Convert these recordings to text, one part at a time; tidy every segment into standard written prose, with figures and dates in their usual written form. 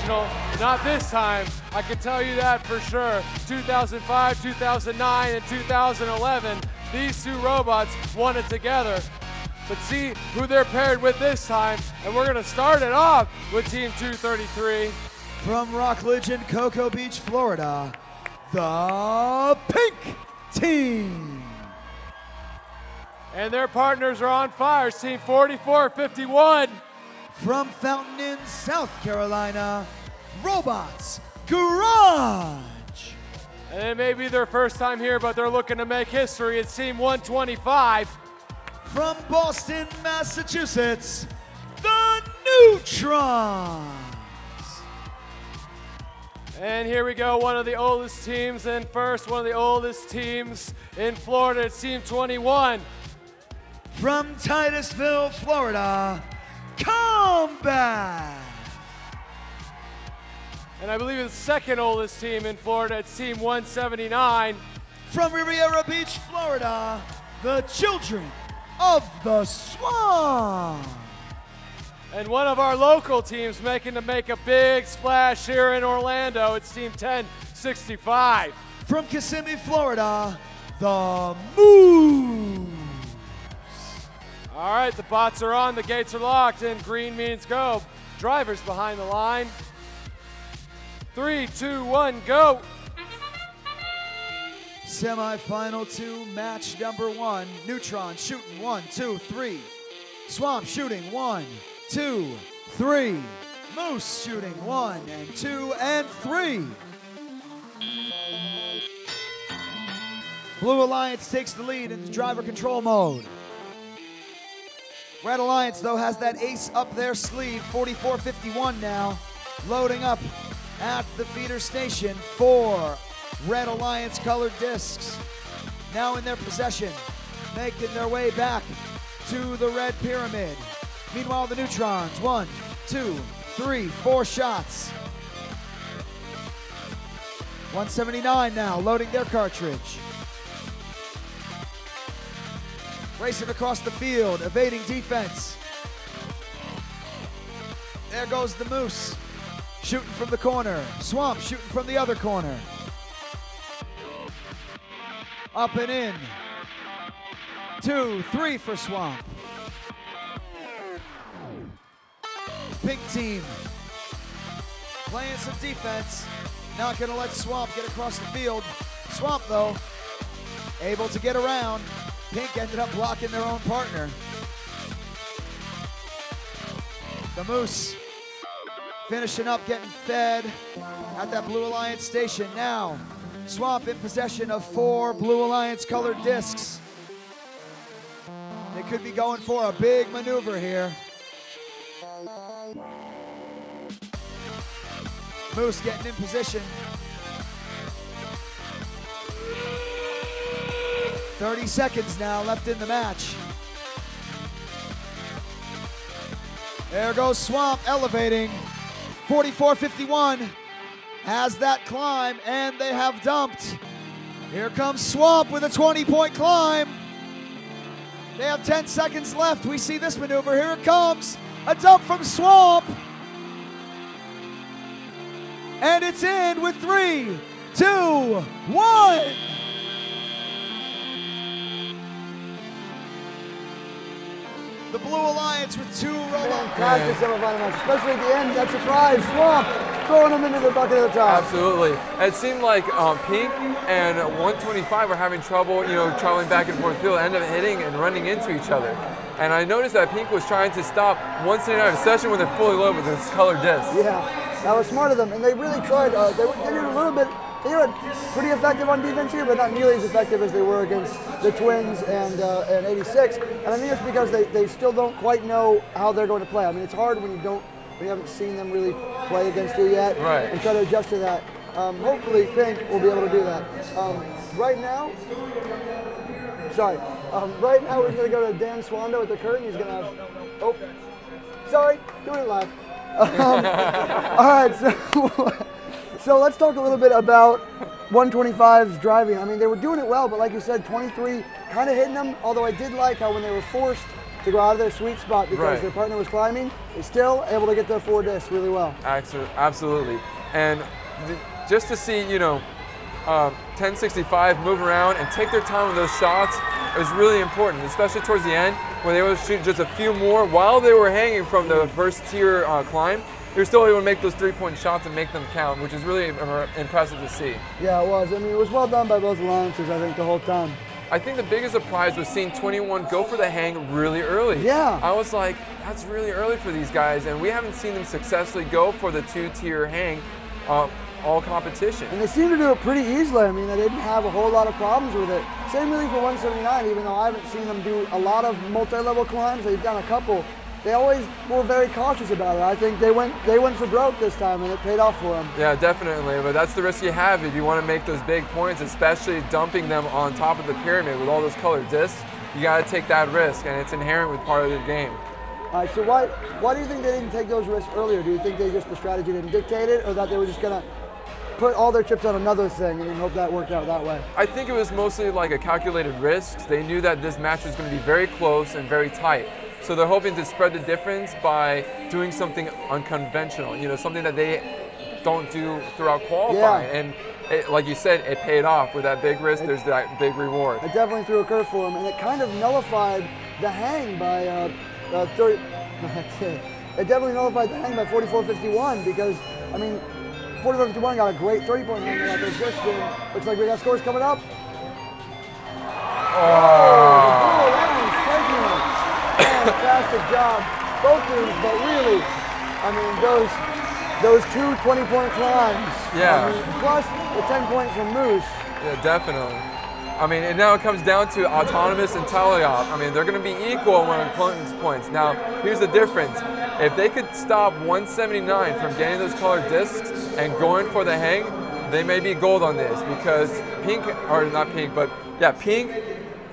Invitational. Not this time, I can tell you that for sure. 2005, 2009, and 2011, these two robots won it together. But see who they're paired with this time, and we're gonna start it off with Team 233. From Rockledge and Cocoa Beach, Florida, the Pink Team. And their partners are on fire, Team 4451. From Fountain Inn, South Carolina, Robots Garage. And it may be their first time here, but they're looking to make history. It's Team 125. From Boston, Massachusetts, the Neutrons. And here we go, one of the oldest teams in first, one of the oldest teams in Florida. It's Team 21. From Titusville, Florida, Combat. And I believe it's the second oldest team in Florida. It's Team 179. From Riviera Beach, Florida, the Children of the Swamp. And one of our local teams making a big splash here in Orlando. It's Team 1065. From Kissimmee, Florida, the Moose. All right, the bots are on, the gates are locked, and green means go. Drivers behind the line. 3, 2, 1, go. Semi-final 2, match number 1. Neutron shooting 1, 2, 3. Swamp shooting 1, 2, 3. Moose shooting 1 and 2 and 3. Blue Alliance takes the lead in the driver control mode. Red Alliance, though, has that ace up their sleeve. 4451 now, loading up at the feeder station. 4 Red Alliance colored discs now in their possession, making their way back to the red pyramid. Meanwhile, the Neutrons, 1, 2, 3, 4 shots. 179 now, loading their cartridge. Racing across the field, evading defense. There goes the Moose, shooting from the corner. Swamp shooting from the other corner. Up and in. 2, 3 for Swamp. Pink team playing some defense. Not gonna let Swamp get across the field. Swamp, though, able to get around. Pink ended up blocking their own partner. The Moose finishing up, getting fed at that Blue Alliance station. Now, Swamp in possession of 4 Blue Alliance colored discs. They could be going for a big maneuver here. Moose getting in position. 30 seconds now left in the match. There goes Swamp elevating. 4451 has that climb, and they have dumped. Here comes Swamp with a 20-point climb. They have 10 seconds left. We see this maneuver. Here it comes. A dump from Swamp. And it's in with 3, 2, 1. The Blue Alliance with 2 robots. Fantastic semifinal match, especially at the end, that surprise. Swamp throwing them into the bucket at the top. Absolutely. It seemed like Pink and 125 were having trouble, traveling back and forth field, ended up hitting and running into each other. And I noticed that Pink was trying to stop 179, especially when they're fully loaded with this colored disc. Yeah, that was smart of them, and they really tried. They did a little bit. They were pretty effective on defense here, but not nearly as effective as they were against the Twins and 86. And I think it's because they still don't quite know how they're going to play. I mean, it's hard when you haven't seen them really play against you yet, right, and try to adjust to that. Hopefully, Pink will be able to do that. Right now, we're going to go to Dan Swando at the curtain. He's going to have, doing it live. All right, so let's talk a little bit about 125's driving. I mean, they were doing it well, but like you said, 23 kind of hitting them, although I did like how when they were forced to go out of their sweet spot because Right. their partner was climbing. They're still able to get their 4 discs really well. Absolutely. And just to see, 1065 move around and take their time with those shots is really important, especially towards the end when they were shoot just a few more while they were hanging from the first tier climb. They're still able to make those 3-point shots and make them count, which is really impressive to see. Yeah, it was. I mean, it was well done by both alliances, I think, the whole time. I think the biggest surprise was seeing 21 go for the hang really early. Yeah. I was like, that's really early for these guys, and we haven't seen them successfully go for the 2-tier hang all competition. And they seemed to do it pretty easily. I mean, they didn't have a whole lot of problems with it. Same really for 179, even though I haven't seen them do a lot of multi-level climbs. They've done a couple. They always were very cautious about it. I think they went for broke this time, and it paid off for them. Yeah, definitely. But that's the risk you have if you want to make those big points, especially dumping them on top of the pyramid with all those colored discs. You got to take that risk, and it's inherent with part of the game. All right, so why do you think they didn't take those risks earlier? Do you think the strategy didn't dictate it, or that they were just going to put all their chips on another thing and then hope that worked out that way? I think it was mostly like a calculated risk. They knew that this match was going to be very close and very tight. So they're hoping to spread the difference by doing something unconventional, something that they don't do throughout qualifying. Yeah. And like you said, it paid off with that big risk. There's that big reward. It definitely threw a curve for them, and it kind of nullified the hang by 30. It definitely nullified the hang by 44.51 because, I mean, 44.51 got a great 30-point hang out there. Looks like we got scores coming up. Oh, fantastic job, both teams, but really, I mean, those 2 20-point climbs. Yeah. I mean, plus the 10 points from Moose. Yeah, definitely. I mean, and now it comes down to Autonomous and Taliop. I mean, they're going to be equal when it comes to points. Now, here's the difference. If they could stop 179 from getting those colored discs and going for the hang, they may be gold on this because Pink,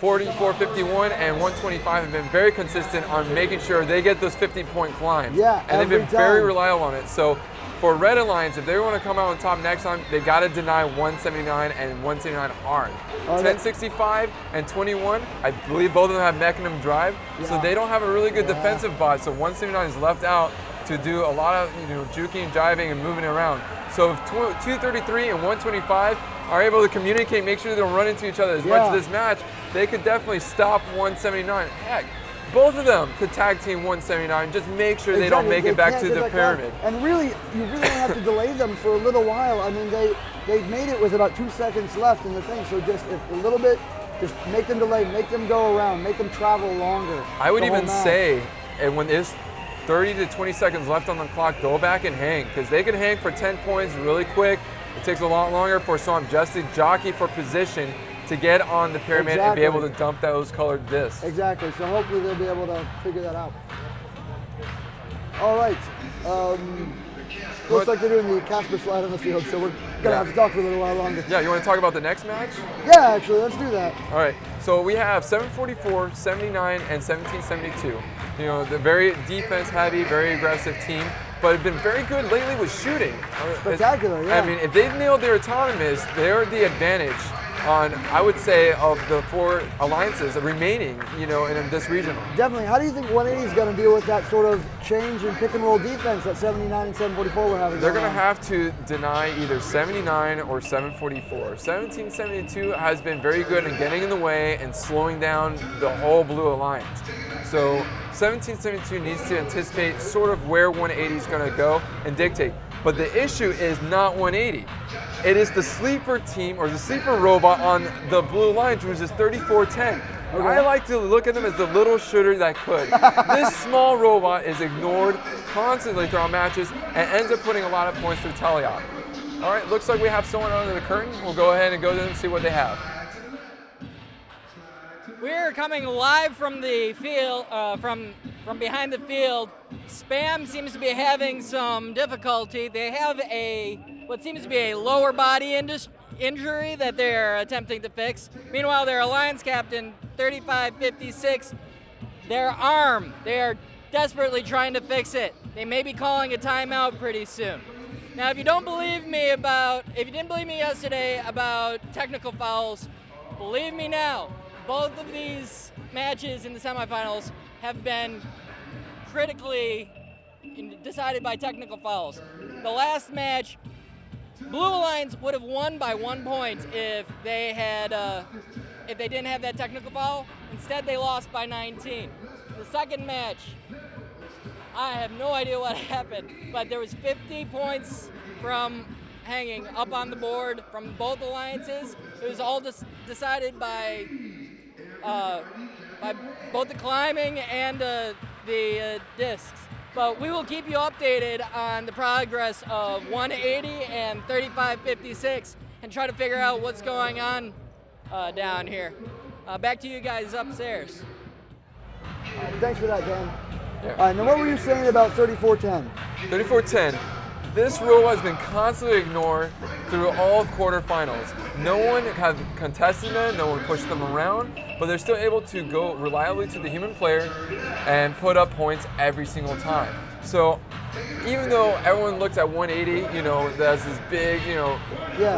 44.51 and 125 have been very consistent on making sure they get those 50-point climbs. Yeah, and they've been very time. reliable on it. So for Red Alliance, if they want to come out on top next time, they got to deny 179 and 179 hard. 1065 and 21, I believe both of them have Mechanism Drive, so they don't have a really good defensive bot. So 179 is left out to do a lot of juking, jiving, and moving around. So if 233 and 125 are able to communicate, make sure they don't run into each other as much as this match, they could definitely stop 179. Heck, both of them could tag team 179. Just make sure they don't make it back to the pyramid. And really, you really don't have to delay them for a little while. I mean, they made it with about 2 seconds left in the thing. So just a little bit, just make them delay, make them go around, make them travel longer. I would even say, and when there's 30 to 20 seconds left on the clock, go back and hang, because they can hang for 10 points really quick. It takes a lot longer for some just to jockey for position to get on the pyramid and be able to dump those colored discs. Exactly, so hopefully they'll be able to figure that out. All right, looks like they're doing the Casper slide on the field, so we're gonna have to talk for a little while longer. Yeah, you want to talk about the next match? Yeah, actually, let's do that. All right, so we have 744, 79, and 1772. The very defense heavy, very aggressive team, but have been very good lately with shooting. Spectacular, yeah. I mean, if they've nailed their autonomous, they're the advantage on, I would say, of the 4 alliances remaining, in this regional. Definitely. How do you think 180 is going to deal with that sort of change in pick and roll defense that 79 and 744 were having? They're going to have to deny either 79 or 744. 1772 has been very good in getting in the way and slowing down the whole Blue Alliance. So 1772 needs to anticipate sort of where 180 is going to go and dictate. But the issue is not 180. It is the sleeper team or the sleeper robot on the Blue Alliance, which is 3410. Okay. I like to look at them as the little shooter that could. This small robot is ignored constantly throughout matches and ends up putting a lot of points through Taliop. All right, looks like we have someone under the curtain. We'll go ahead and go to them and see what they have. We're coming live from the field, from behind the field. Spam seems to be having some difficulty. They have what seems to be a lower body injury that they're attempting to fix. Meanwhile, their alliance captain, 3556, their arm, they are desperately trying to fix it. They may be calling a timeout pretty soon. Now, if you didn't believe me yesterday about technical fouls, believe me now. Both of these matches in the semifinals have been critically decided by technical fouls. The last match, Blue Alliance would have won by 1 point if they didn't have that technical foul. Instead, they lost by 19. The second match, I have no idea what happened, but there was 50 points from hanging up on the board from both alliances. It was all decided by both the climbing and the discs. But we will keep you updated on the progress of 180 and 3556 and try to figure out what's going on down here. Back to you guys upstairs. Thanks for that, Dan. Yeah. All right, now what were you saying about 3410? 3410. This rule has been constantly ignored through all quarterfinals. No one has contested them, no one pushed them around, but they're still able to go reliably to the human player and put up points every single time. So even though everyone looks at 180, you know, as this big, you know,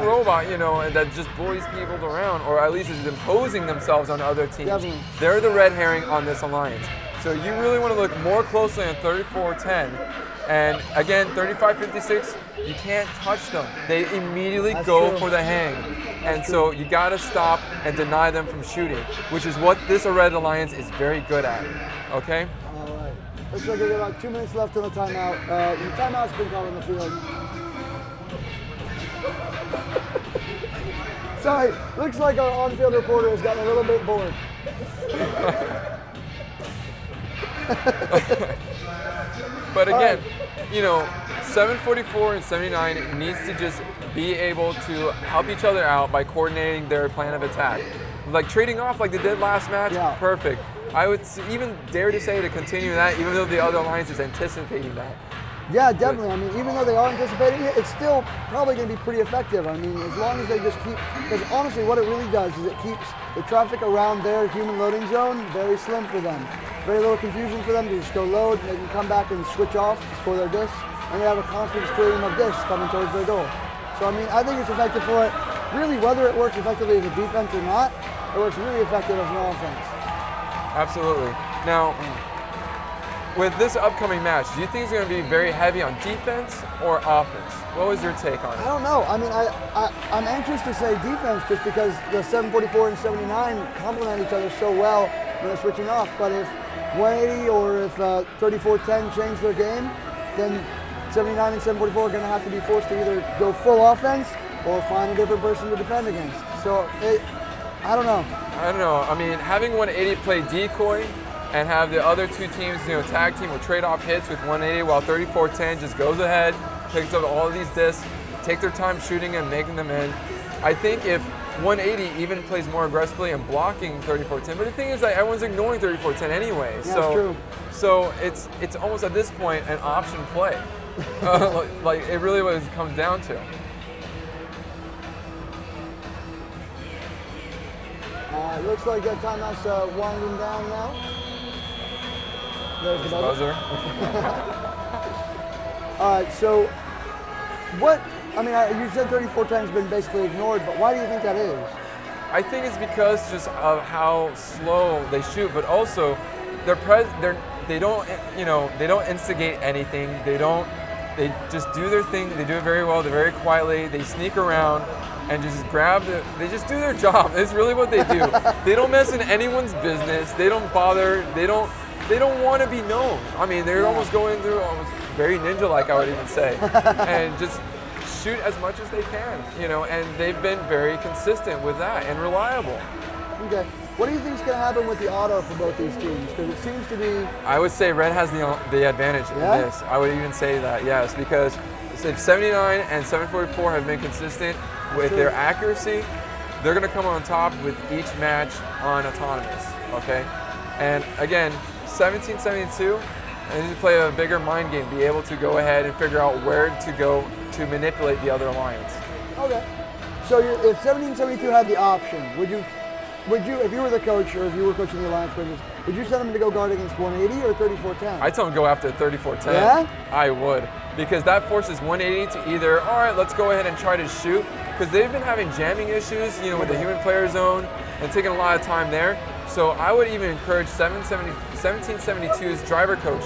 robot, you know, and that just bullies people around, or at least is imposing themselves on other teams, Definitely. they're the red herring on this alliance. So you really want to look more closely on 3410. And again, 3556, you can't touch them. They immediately go for the hang. And so you gotta stop and deny them from shooting, which is what this Red Alliance is very good at, okay? All right. Looks like we got about 2 minutes left on the timeout. The timeout's been called in the field. Sorry, looks like our on-field reporter has gotten a little bit bored. But again, you know, 744 and 79 needs to just be able to help each other out by coordinating their plan of attack. Like trading off like they did last match, perfect. I would even dare to say to continue that, even though the other alliance is anticipating that. Yeah, definitely. I mean, even though they are anticipating it, it's still probably going to be pretty effective. I mean, as long as they just keep, because honestly what it really does is it keeps the traffic around their human loading zone very slim for them. Very little confusion for them to just go load, and they can come back and switch off, score their discs, and they have a constant stream of discs coming towards their goal. So I mean, I think it's effective for it. Really, whether it works effectively as a defense or not, it works really effective as an offense. Absolutely. Now, with this upcoming match, do you think it's going to be very heavy on defense or offense? What was your take on it? I don't know. I mean, I'm anxious to say defense just because the 744 and 79 complement each other so well when they're switching off. But if 180 or if 3410 change their game, then 79 and 744 are going to have to be forced to either go full offense or find a different person to defend against. So, I don't know. I don't know. I mean, having 180 play decoy and have the other two teams, you know, tag team will trade off hits with 180 while 3410 just goes ahead, picks up all of these discs, take their time shooting and making them in. I think if 180 even plays more aggressively and blocking 3410, but the thing is that everyone's ignoring 3410 anyway. Yeah, that's true. So it's almost at this point an option play. Like it really what it comes down to. Looks like that timeout's winding down now. There's the buzzer. All right, so what, I mean, you said 3410's been basically ignored, but why do you think that is? I think it's because just of how slow they shoot, but also they don't, you know, they don't instigate anything. They just do their thing. They do it very well. They're very quietly. They sneak around and just they just do their job. It's really what they do. They don't mess in anyone's business. They don't bother. They don't want to be known. I mean, they're almost going through almost very ninja-like, I would even say, and just shoot as much as they can, you know, and they've been very consistent with that and reliable. Okay. What do you think is going to happen with the auto for both these teams? Because it seems to be... I would say Red has the advantage in this. I would even say that, yes, because if 79 and 744 have been consistent with their accuracy, they're going to come on top with each match on autonomous, okay? And again, 1772, they need to play a bigger mind game, be able to go ahead and figure out where to go to manipulate the other alliance. Okay. So if 1772 had the option, would you, if you were the coach or if you were coaching the alliance, would you send them to go guard against 180 or 3410? I'd tell them to go after 3410. Yeah? I would, because that forces 180 to either, all right, let's go ahead and try to shoot, because they've been having jamming issues, you know, with the human player zone and taking a lot of time there. So I would even encourage 1772's driver coach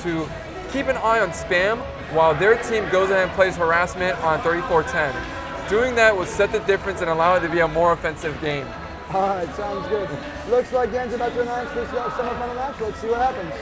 to keep an eye on Spam while their team goes ahead and plays harassment on 3410. Doing that will set the difference and allow it to be a more offensive game. All right, sounds good. Looks like Dan's about to announce this semifinal match. Let's see what happens.